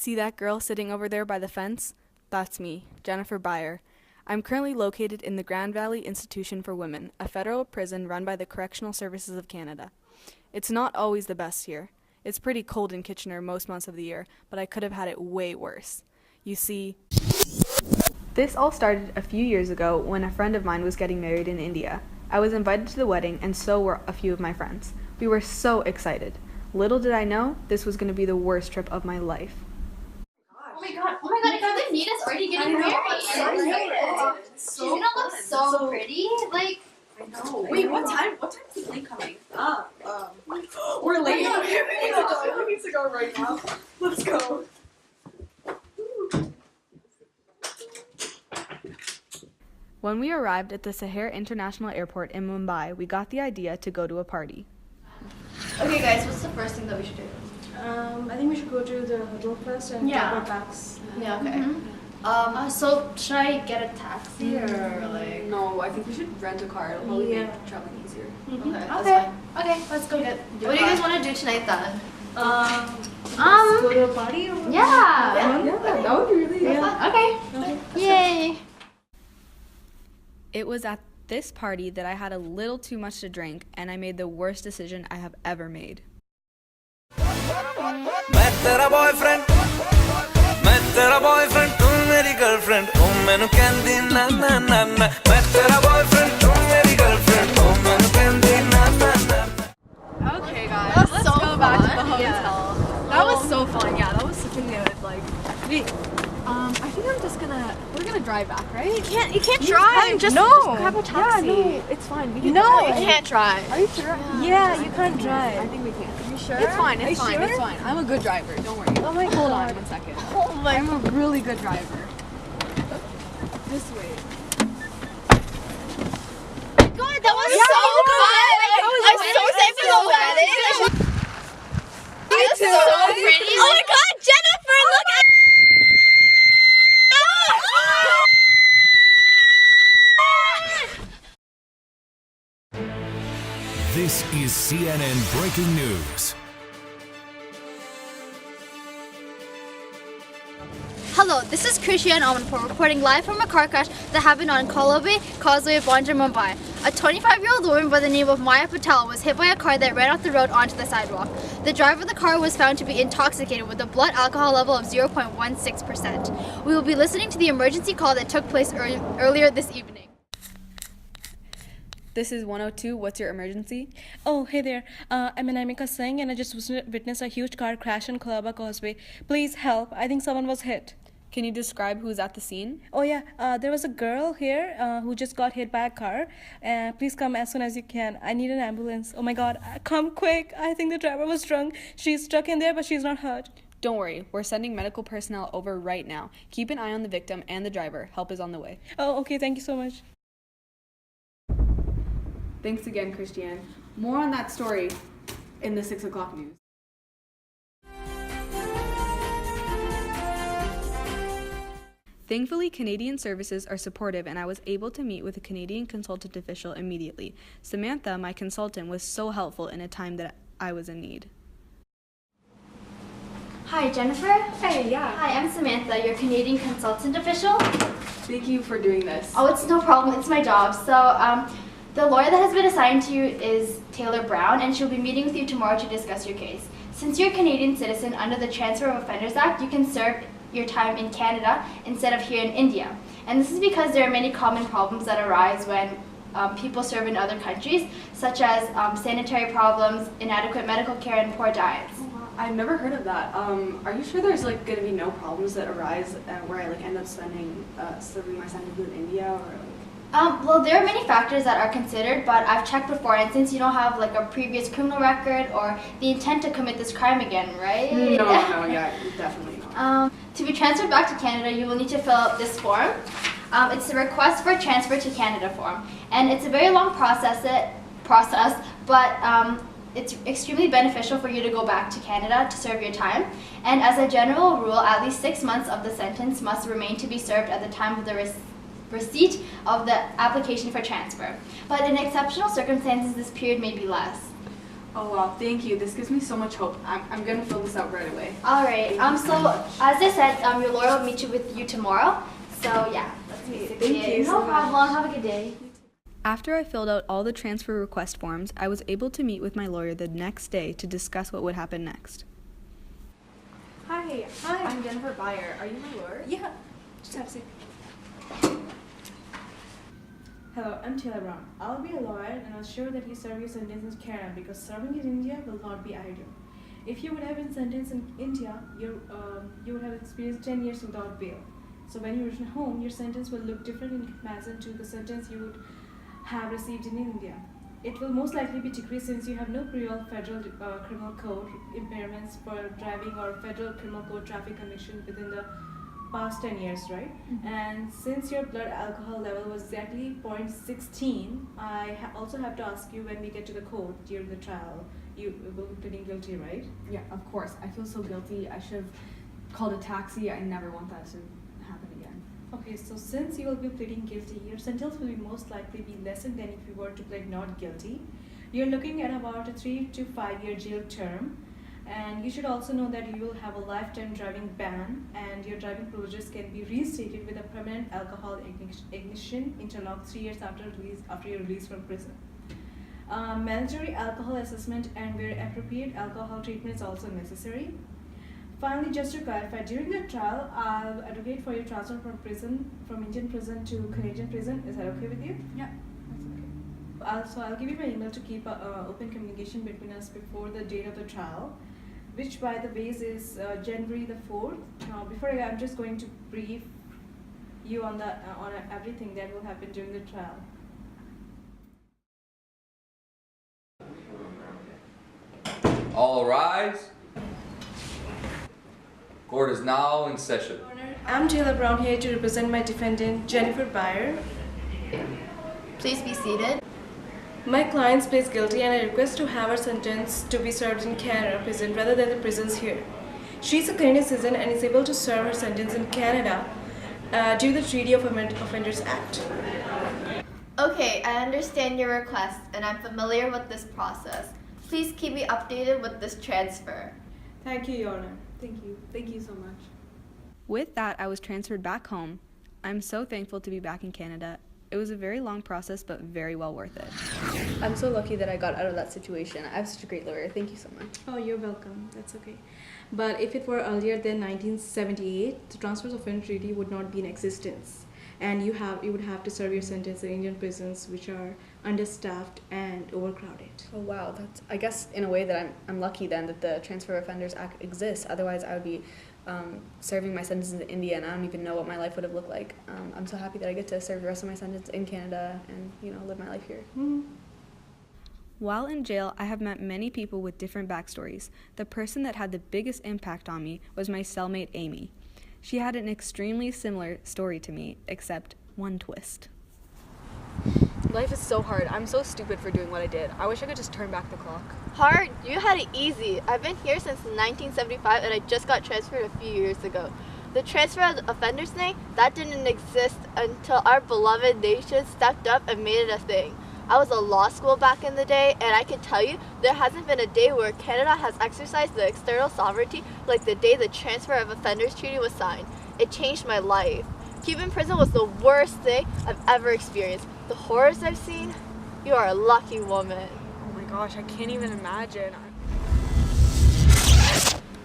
See that girl sitting over there by the fence? That's me, Jennifer Byer. I'm currently located in the Grand Valley Institution for Women, a federal prison run by the Correctional Services of Canada. It's not always the best here. It's pretty cold in Kitchener most months of the year, but I could have had it way worse. You see, this all started a few years ago when a friend of mine was getting married in India. I was invited to the wedding, and so were a few of my friends. We were so excited. Little did I know, this was going to be the worst trip of my life. Oh my god, I can't believe Nina's already getting married. So excited. She's gonna look so pretty. Like, I know. Wait, what time is the plane coming? We're late. We need to go right now. Let's go. When we arrived at the Sahar International Airport in Mumbai, we got the idea to go to a party. okay guys, what's the first thing that we should do? I think we should go to the hotel first and Yeah. grab our bags. Yeah, okay. So should I get a taxi or like? No, I think we should rent a car. It'll probably Yeah. make traveling easier. Okay, that's Okay. fine. Okay, let's go. What do you guys want to do tonight then? Let's go to a party or what? Yeah. Yeah, that would be really Yeah. Okay. Yay. It was at this party that I had a little too much to drink, and I made the worst decision I have ever made. मैं तेरा boyfriend तू मेरी girlfriend ओ मैनू कहंदी ना ना ना ना मैं तेरा boyfriend तू मेरी girlfriend ओ मैनू कहंदी ना ना ना Okay, guys. That was Let's so go back to the fun. hotel. Yeah. That was so fun. Yeah, that was such a good I think we're gonna drive back, right? You can't drive. Just grab a taxi. Yeah, no, it's fine. We can No, drive. You can't drive. Are you sure? Yeah, you can't I drive. think we can. You sure? It's fine. It's fine. sure? It's fine. I'm a good driver. Don't worry. Oh my Hold god. on 1 second. Oh my. I'm a really good driver. This way. God, that was so fun. I'm so excited for the wedding. It's so pretty. Oh my god, Jennifer, look at. This is CNN Breaking News. Hello, this is Krishian Amanpour reporting live from a car crash that happened on Kolobe Causeway, Bandra, Mumbai. A 25-year-old woman by the name of Maya Patel was hit by a car that ran off the road onto the sidewalk. The driver of the car was found to be intoxicated with a blood alcohol level of 0.16%. We will be listening to the emergency call that took place earlier this evening. This is 102. What's your emergency? Oh, hey there. I'm Anamika Singh and I just witnessed a huge car crash on Colaba Causeway. Please help. I think someone was hit. Can you describe who's at the scene? Oh, yeah. There was a girl here who just got hit by a car. Please come as soon as you can. I need an ambulance. Oh, my God. Come quick. I think the driver was drunk. She's stuck in there, but she's not hurt. Don't worry, we're sending medical personnel over right now. Keep an eye on the victim and the driver. Help is on the way. Oh, okay. Thank you so much. Thanks again, Christiane. More on that story in the 6 o'clock news. Thankfully, Canadian services are supportive, and I was able to meet with a Canadian consultant official immediately. Samantha, my consultant, was so helpful in a time that I was in need. Hi, Jennifer. Hey, yeah. Hi, I'm Samantha, your Canadian consultant official. Thank you for doing this. Oh, it's no problem. It's my job. So, the lawyer that has been assigned to you is Taylor Brown, and she'll be meeting with you tomorrow to discuss your case. Since you're a Canadian citizen under the Transfer of Offenders Act, you can serve your time in Canada instead of here in India. And this is because there are many common problems that arise when people serve in other countries, such as sanitary problems, inadequate medical care, and poor diets. I've never heard of that. Are you sure there's like gonna be no problems that arise where I like end up spending serving my sentence in India or like? Well, there are many factors that are considered, but I've checked before, and since you don't have like a previous criminal record or the intent to commit this crime again, right? No, yeah, definitely not. To be transferred back to Canada, you will need to fill out this form. It's the request for transfer to Canada form, and it's a very long process, but it's extremely beneficial for you to go back to Canada to serve your time. And as a general rule, at least 6 months of the sentence must remain to be served at the time of the receipt of the application for transfer. But in exceptional circumstances, this period may be less. Oh wow, thank you. This gives me so much hope. I'm gonna fill this out right away. All right. So as I said, your lawyer will meet you with you tomorrow. So yeah, that's basically Thank it. you No so much. problem. Have a good day. After I filled out all the transfer request forms, I was able to meet with my lawyer the next day to discuss what would happen next. Hi. I'm Jennifer Byer. Are you my lawyer? Yeah. Just have a seat. Hello, I'm Taylor Brown. I'll be a lawyer and I'll ensure that you serve your sentence in Canada because serving in India will not be ideal. If you would have been sentenced in India, you would have experienced 10 years without bail. So when you return home, your sentence will look different in comparison to the sentence you would have received in India. It will most likely be decreased since you have no prior federal criminal code impairments for driving or federal criminal code traffic conviction within the past 10 years, right? And since your blood alcohol level was exactly 0.16, I also have to ask you when we get to the court during the trial, you will be pleading guilty, right? Yeah, of course. I feel so guilty. I should have called a taxi. I never want that to happen again. Okay, so since you will be pleading guilty, your sentence will be most likely be lessened than if you were to plead not guilty. You're looking at about a 3 to 5 year jail term. And you should also know that you will have a lifetime driving ban and your driving privileges can be reinstated with a permanent alcohol ignition interlock 3 years after your release from prison. Mandatory alcohol assessment and where appropriate alcohol treatment is also necessary. Finally, just to clarify, during the trial, I'll advocate for your transfer from Indian prison to Canadian prison. Is that okay with you? Yeah, that's okay. I'll give you my email to keep open communication between us before the date of the trial, which by the way is January the 4th. Before I'm just going to brief you on everything that will happen during the trial. All rise. Court is now in session. I'm Taylor Brown here to represent my defendant Jennifer Byer. Please be seated. My client pleads guilty and I request to have her sentence to be served in Canada prison rather than the prisons here. She is a Canadian citizen and is able to serve her sentence in Canada due to the Treaty of Offenders Act. Okay, I understand your request and I'm familiar with this process. Please keep me updated with this transfer. Thank you, Your Honor. Thank you. Thank you so much. With that, I was transferred back home. I'm so thankful to be back in Canada. It was a very long process, but very well worth it. I'm so lucky that I got out of that situation. I have such a great lawyer. Thank you so much. Oh, you're welcome. That's okay. But if it were earlier than 1978, the Transfers of Offender Treaty would not be in existence. And you would have to serve your sentence in Indian prisons, which are understaffed and overcrowded. Oh wow, that's, I guess in a way that I'm lucky then that the Transfer of Offenders Act exists. Otherwise I would be serving my sentence in India and I don't even know what my life would have looked like. I'm so happy that I get to serve the rest of my sentence in Canada and, live my life here. Mm-hmm. While in jail, I have met many people with different backstories. The person that had the biggest impact on me was my cellmate Amy. She had an extremely similar story to me, except one twist. Life is so hard. I'm so stupid for doing what I did. I wish I could just turn back the clock. Hard? You had it easy. I've been here since 1975 and I just got transferred a few years ago. The transfer of offenders thing, that didn't exist until our beloved nation stepped up and made it a thing. I was at law school back in the day and I can tell you there hasn't been a day where Canada has exercised the external sovereignty like the day the Transfer of Offenders Treaty was signed. It changed my life. Cuban prison was the worst thing I've ever experienced. The horrors I've seen, you are a lucky woman. Oh my gosh, I can't even imagine.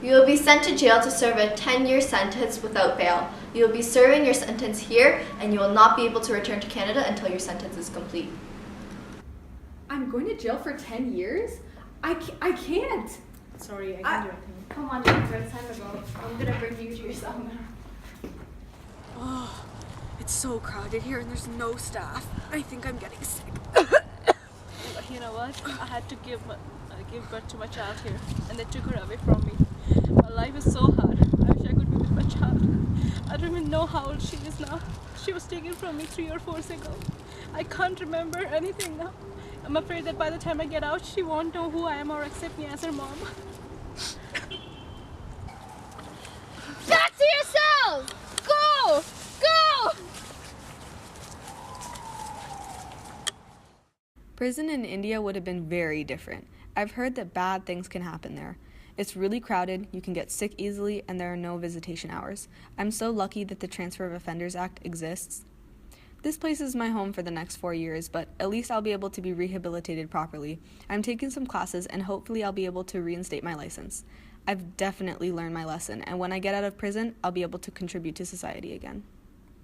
You will be sent to jail to serve a 10-year sentence without bail. You will be serving your sentence here and you will not be able to return to Canada until your sentence is complete. I'm going to jail for 10 years? I can't. Sorry, I can do it. Come on, Jennifer, it's time to go. I'm gonna bring you to your cell now. Oh, it's so crowded here and there's no staff. I think I'm getting sick. But you know what? I had to give birth to my child here, and they took her away from me. My life is so hard. I wish I could be with my child. I don't even know how old she is now. She was taken from me 3 or 4 years ago. I can't remember anything now. I'm afraid that by the time I get out, she won't know who I am or accept me as her mom. Back to your cells! Go! Go! Prison in India would have been very different. I've heard that bad things can happen there. It's really crowded, you can get sick easily, and there are no visitation hours. I'm so lucky that the Transfer of Offenders Act exists. This place is my home for the next 4 years, but at least I'll be able to be rehabilitated properly. I'm taking some classes, and hopefully I'll be able to reinstate my license. I've definitely learned my lesson, and when I get out of prison, I'll be able to contribute to society again.